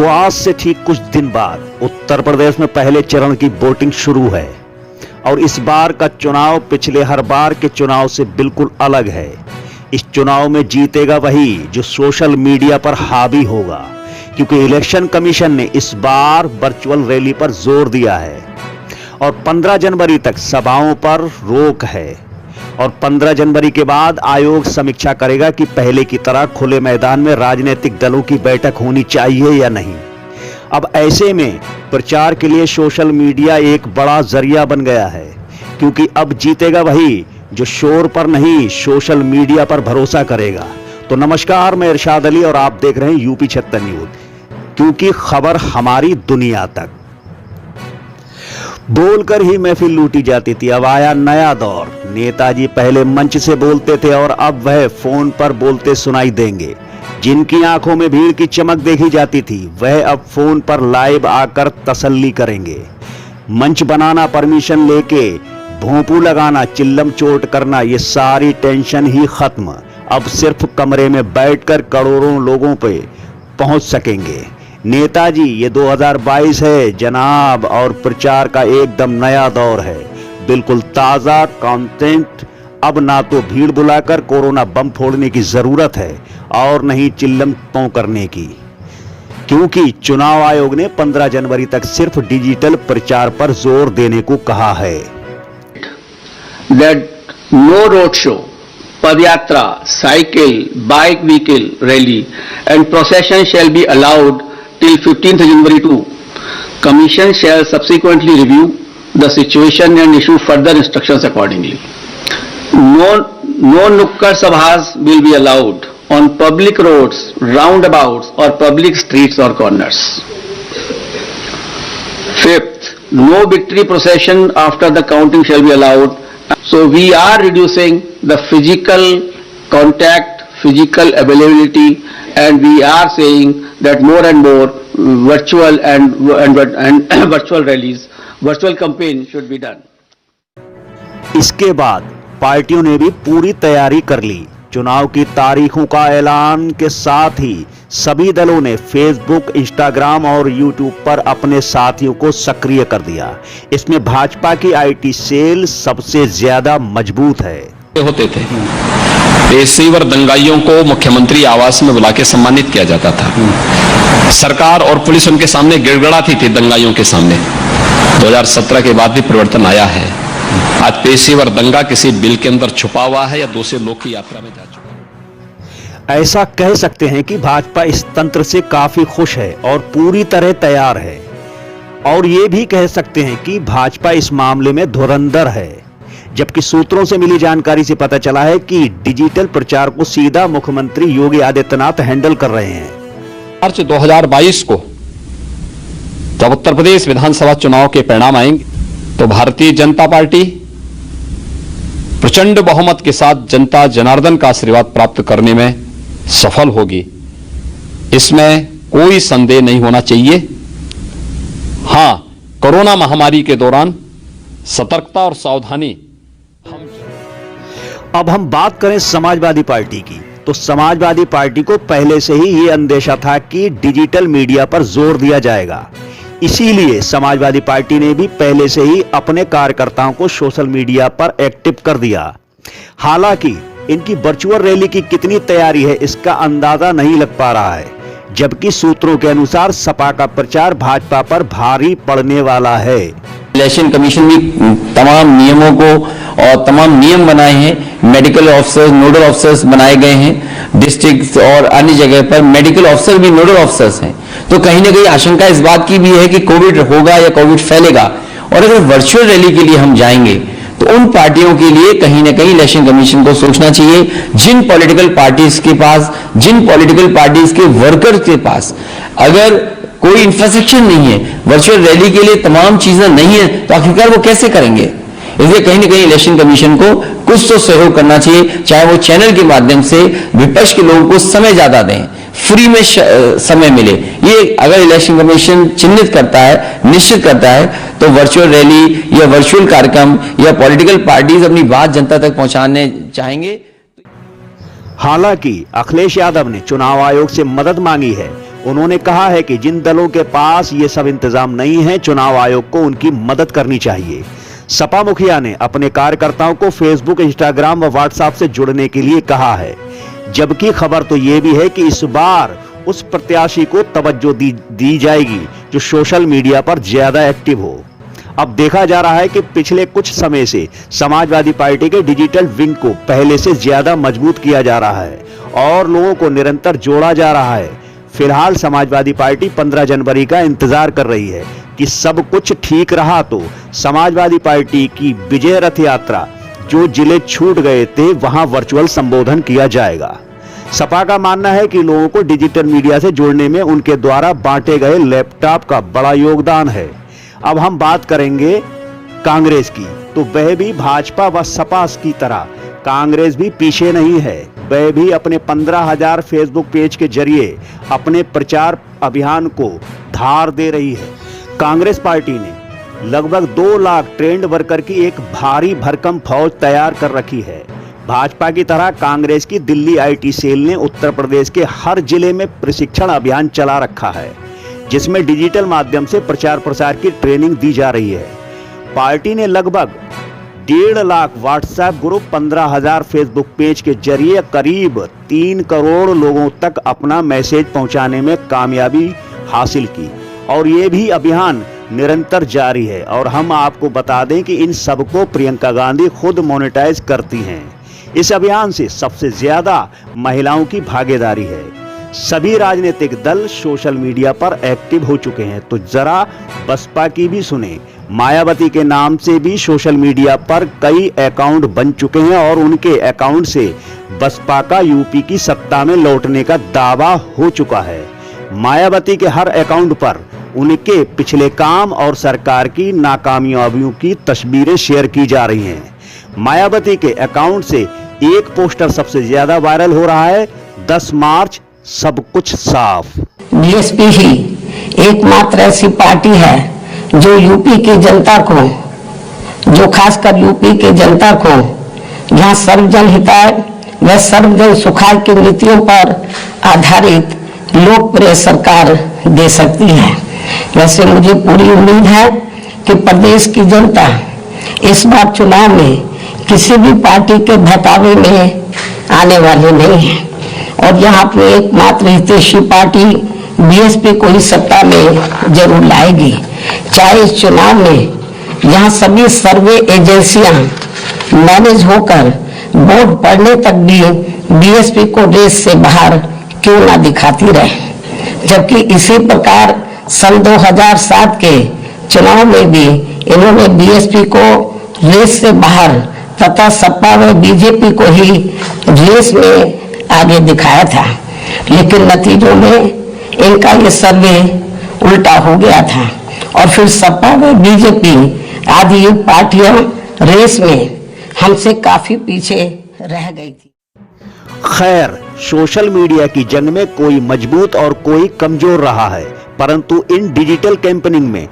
तो आज से ठीक कुछ दिन बाद उत्तर प्रदेश में पहले चरण की वोटिंग शुरू है और इस बार का चुनाव पिछले हर बार के चुनाव से बिल्कुल अलग है। इस चुनाव में जीतेगा वही जो सोशल मीडिया पर हावी होगा, क्योंकि इलेक्शन कमीशन ने इस बार वर्चुअल रैली पर जोर दिया है और 15 जनवरी तक सभाओं पर रोक है और 15 जनवरी के बाद आयोग समीक्षा करेगा कि पहले की तरह खुले मैदान में राजनीतिक दलों की बैठक होनी चाहिए या नहीं। अब ऐसे में प्रचार के लिए सोशल मीडिया एक बड़ा जरिया बन गया है, क्योंकि अब जीतेगा वही जो शोर पर नहीं सोशल मीडिया पर भरोसा करेगा। तो नमस्कार, मैं इरशाद अली और आप देख रहे हैं यूपी 76 न्यूज, क्योंकि खबर हमारी दुनिया तक। बोलकर ही महफिल लूटी जाती थी, अब आया नया दौर। नेताजी पहले मंच से बोलते थे और अब वह फोन पर बोलते सुनाई देंगे। जिनकी आंखों में भीड़ की चमक देखी जाती थी वह अब फोन पर लाइव आकर तसल्ली करेंगे। मंच बनाना, परमिशन लेके भोंपू लगाना, चिल्लम चोट करना, ये सारी टेंशन ही खत्म। अब सिर्फ कमरे में बैठकर करोड़ों लोगों पे पहुंच सकेंगे। नेताजी, ये 2022 है जनाब और प्रचार का एकदम नया दौर है, बिल्कुल ताजा कंटेंट। अब ना तो भीड़ बुलाकर कोरोना बम फोड़ने की जरूरत है और नहीं चिल्लम पों करने की, क्योंकि चुनाव आयोग ने 15 जनवरी तक सिर्फ डिजिटल प्रचार पर जोर देने को कहा है। That no road show, padyatra, cycle, bike vehicle rally and procession shall be allowed till 15th January 2. Commission shall subsequently review the situation and issue further instructions accordingly. No nukkad sabhas will be allowed on public roads, roundabouts or public streets or corners. Fifth, no victory procession after the counting shall be allowed. So we are reducing the physical contact, physical availability, and we are saying that more and more virtual and virtual rallies, virtual campaign should be done. इसके बाद पार्टियों ने भी पूरी तैयारी कर ली। चुनाव की तारीखों का ऐलान के साथ ही सभी दलों ने फेसबुक, इंस्टाग्राम और यूट्यूब पर अपने साथियों को सक्रिय कर दिया। इसमें भाजपा की आईटी सेल सबसे ज्यादा मजबूत है। होते थे पेशेवर दंगाइयों को मुख्यमंत्री आवास में बुला के सम्मानित किया जाता था। सरकार और पुलिस उनके सामने गिड़गिड़ाती थी दंगाइयों के सामने। 2017 के बाद भी परिवर्तन आया है। आज पेशेवर दंगा किसी बिल के अंदर छुपा हुआ है या दूसरे लोग की यात्रा में जा चुका है। ऐसा कह सकते हैं कि भाजपा इस तंत्र से काफी खुश है और पूरी तरह तैयार है, और ये भी कह सकते हैं कि भाजपा इस मामले में धुरंधर है। जबकि सूत्रों से मिली जानकारी से पता चला है कि डिजिटल प्रचार को सीधा मुख्यमंत्री योगी आदित्यनाथ हैंडल कर रहे हैं। मार्च 2022 को जब उत्तर प्रदेश विधानसभा चुनाव के परिणाम आएंगे तो भारतीय जनता पार्टी प्रचंड बहुमत के साथ जनता जनार्दन का आशीर्वाद प्राप्त करने में सफल होगी, इसमें कोई संदेह नहीं होना चाहिए। हां, कोरोना महामारी के दौरान सतर्कता और सावधानी। अब हम बात करें समाजवादी पार्टी की, तो समाजवादी पार्टी को पहले से ही ये अंदेशा था कि डिजिटल मीडिया पर जोर दिया जाएगा। इसीलिए समाजवादी पार्टी ने भी पहले से ही अपने कार्यकर्ताओं को सोशल मीडिया पर एक्टिव कर दिया। हालांकि इनकी वर्चुअल रैली की कितनी तैयारी है इसका अंदाजा नहीं लग पा रहा है, जबकि सूत्रों के अनुसार सपा का प्रचार भाजपा पर भारी पड़ने वाला है। इलेक्शन कमीशन भी तमाम नियमों को और तमाम नियम बनाए हैं। मेडिकल ऑफिसर्स, नोडल ऑफिसर्स बनाए गए हैं। डिस्ट्रिक्ट और अन्य जगह पर मेडिकल ऑफिसर भी नोडल ऑफिसर्स हैं। तो कहीं ना कहीं आशंका इस बात की भी है कि कोविड होगा या कोविड फैलेगा, और अगर वर्चुअल रैली के लिए हम जाएंगे तो उन पार्टियों के लिए कहीं ना कहीं इलेक्शन कमीशन को सोचना चाहिए। जिन पॉलिटिकल पार्टीज के पास, जिन पॉलिटिकल पार्टीज के वर्कर्स के पास अगर कोई इंफ्रास्ट्रक्चर नहीं है, वर्चुअल रैली के लिए तमाम चीजें नहीं है, तो आखिरकार वो कैसे करेंगे? इसलिए कहीं ना कहीं इलेक्शन कमीशन को कुछ तो सहयोग करना चाहिए, चाहे वो चैनल के माध्यम से विपक्ष के लोगों को समय ज्यादा दें, फ्री में समय मिले। ये अगर इलेक्शन कमीशन चिन्हित करता है, निश्चित करता है, तो वर्चुअल रैली या वर्चुअल कार्यक्रम या पॉलिटिकल पार्टीज अपनी बात जनता तक पहुंचाने चाहेंगे। हालांकि अखिलेश यादव ने चुनाव आयोग से मदद मांगी है उन्होंने कहा है कि जिन दलों के पास ये सब इंतजाम नहीं है, चुनाव आयोग को उनकी मदद करनी चाहिए। सपा मुखिया ने अपने कार्यकर्ताओं को फेसबुक, इंस्टाग्राम व व्हाट्सएप से जुड़ने के लिए कहा है। जबकि खबर तो ये भी है कि इस बार उस प्रत्याशी को तवज्जो दी जाएगी जो सोशल मीडिया पर ज्यादा एक्टिव हो। अब देखा जा रहा है कि पिछले कुछ समय से समाजवादी पार्टी के डिजिटल विंग को पहले से ज्यादा मजबूत किया जा रहा है और लोगों को निरंतर जोड़ा जा रहा है। फिलहाल समाजवादी पार्टी 15 जनवरी का इंतजार कर रही है कि सब कुछ ठीक रहा तो समाजवादी पार्टी की विजय रथ यात्रा जो जिले छूट गए थे वहां वर्चुअल संबोधन किया जाएगा। सपा का मानना है कि लोगों को डिजिटल मीडिया से जोड़ने में उनके द्वारा बांटे गए लैपटॉप का बड़ा योगदान है। अब हम बात करेंगे कांग्रेस की, तो वह भी भाजपा व सपा की तरह कांग्रेस भी पीछे नहीं है। वह भी अपने 15,000 फेसबुक पेज के जरिए अपने प्रचार अभियान को धार दे रही है। कांग्रेस पार्टी ने लगभग 2 लाख ट्रेंड वर्कर की एक भारी भरकम फौज तैयार कर रखी है। भाजपा की तरह कांग्रेस की दिल्ली आईटी सेल ने उत्तर प्रदेश के हर जिले में प्रशिक्षण अभियान चला रखा है, जिसमें डिजिटल माध्यम से प्रचार प्रसार की ट्रेनिंग दी जा रही है। पार्टी ने लगभग 1.5 lakh WhatsApp group, 15,000 Facebook page के जरिए करीब 3 करोड़ लोगों तक अपना मैसेज पहुंचाने में कामयाबी हासिल की और ये भी अभियान निरंतर जारी है। और हम आपको बता दें कि इन सबको प्रियंका गांधी खुद मोनेटाइज करती हैं। इस अभियान से सबसे ज्यादा महिलाओं की भागीदारी है। सभी राजनीतिक दल सोशल मीडिया पर एक्टिव हो चुके हैं, तो जरा बसपा की भी सुने। मायावती के नाम से भी सोशल मीडिया पर कई अकाउंट बन चुके हैं और उनके अकाउंट से बसपा का यूपी की सत्ता में लौटने का दावा हो चुका है। मायावती के हर अकाउंट पर उनके पिछले काम और सरकार की नाकामयाबियों की तस्वीरें शेयर की जा रही हैं। मायावती के अकाउंट से एक पोस्टर सबसे ज्यादा वायरल हो रहा है, 10 मार्च सब कुछ साफ। बीएसपी ही एकमात्र ऐसी पार्टी है जो यूपी की जनता को, जो खासकर यूपी की जनता को जहां सर्वजन हिताय व सर्वजन सुखाय की नीतियों पर आधारित लोकप्रिय सरकार दे सकती है। वैसे मुझे पूरी उम्मीद है कि प्रदेश की जनता इस बार चुनाव में किसी भी पार्टी के बहकावे में आने वाली नहीं है और यहाँ पे एकमात्र हितैषी पार्टी बीएसपी को ही सत्ता में जरूर लाएगी। चाहे इस चुनाव में यहाँ सभी सर्वे एजेंसियां मैनेज होकर वोट पड़ने तक भी बीएसपी को रेस से बाहर क्यों ना दिखाती रहे, जबकि इसी प्रकार सन 2007 के चुनाव में भी इन्होंने बीएसपी को रेस से बाहर तथा सपा व बीजेपी को ही रेस में आगे दिखाया था, लेकिन नतीजों में इनका ये सर्वे उल्टा हो गया था और फिर सपा व बीजेपी आदि पार्टियां रेस में हमसे काफी पीछे रह गई थी। खैर, सोशल मीडिया की जंग में कोई मजबूत और कोई कमजोर रहा है, परंतु इन डिजिटल कैंपेनिंग में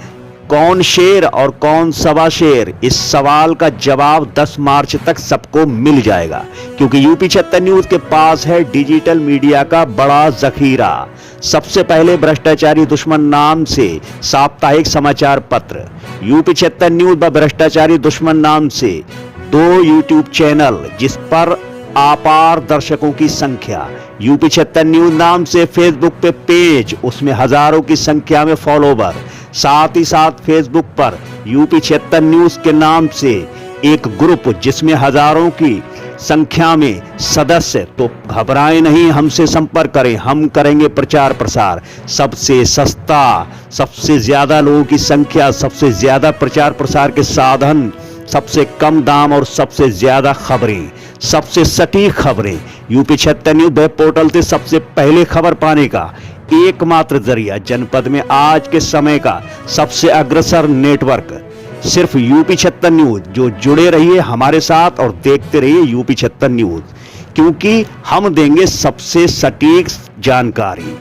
कौन शेर और कौन सवा शेर, इस सवाल का जवाब 10 मार्च तक सबको मिल जाएगा, क्योंकि यूपी 76 न्यूज के पास है डिजिटल मीडिया का बड़ा जखीरा। सबसे पहले भ्रष्टाचारी दुश्मन नाम से साप्ताहिक समाचार पत्र, यूपी 76 न्यूज व भ्रष्टाचारी दुश्मन नाम से 2 यूट्यूब चैनल जिस पर अपार दर्शकों की संख्या, यूपी 76 न्यूज नाम से फेसबुक पे पेज, उसमें हजारों की संख्या में फॉलोवर, साथ ही साथ फेसबुक पर यूपी 76 न्यूज के नाम से एक ग्रुप जिसमें हजारों की संख्या में सदस्य। तो घबराएं नहीं, हमसे संपर्क करें, हम करेंगे प्रचार प्रसार। सबसे सस्ता, सबसे ज्यादा लोगों की संख्या, सबसे ज्यादा प्रचार प्रसार के साधन, सबसे कम दाम और सबसे ज्यादा खबरें, सबसे सटीक खबरें। यूपी 76 न्यूज वेब पोर्टल से सबसे पहले खबर पाने का एकमात्र जरिया, जनपद में आज के समय का सबसे अग्रसर नेटवर्क सिर्फ यूपी 76 न्यूज। जो जुड़े रहिए हमारे साथ और देखते रहिए यूपी 76 न्यूज, क्योंकि हम देंगे सबसे सटीक जानकारी।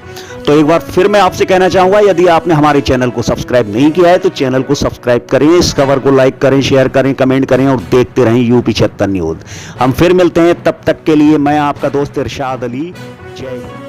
तो एक बार फिर मैं आपसे कहना चाहूंगा, यदि आपने हमारे चैनल को सब्सक्राइब नहीं किया है तो चैनल को सब्सक्राइब करें, इस खबर को लाइक करें, शेयर करें, कमेंट करें और देखते रहें यूपी 76 न्यूज। हम फिर मिलते हैं, तब तक के लिए मैं आपका दोस्त इरशाद अली। जय हिंद।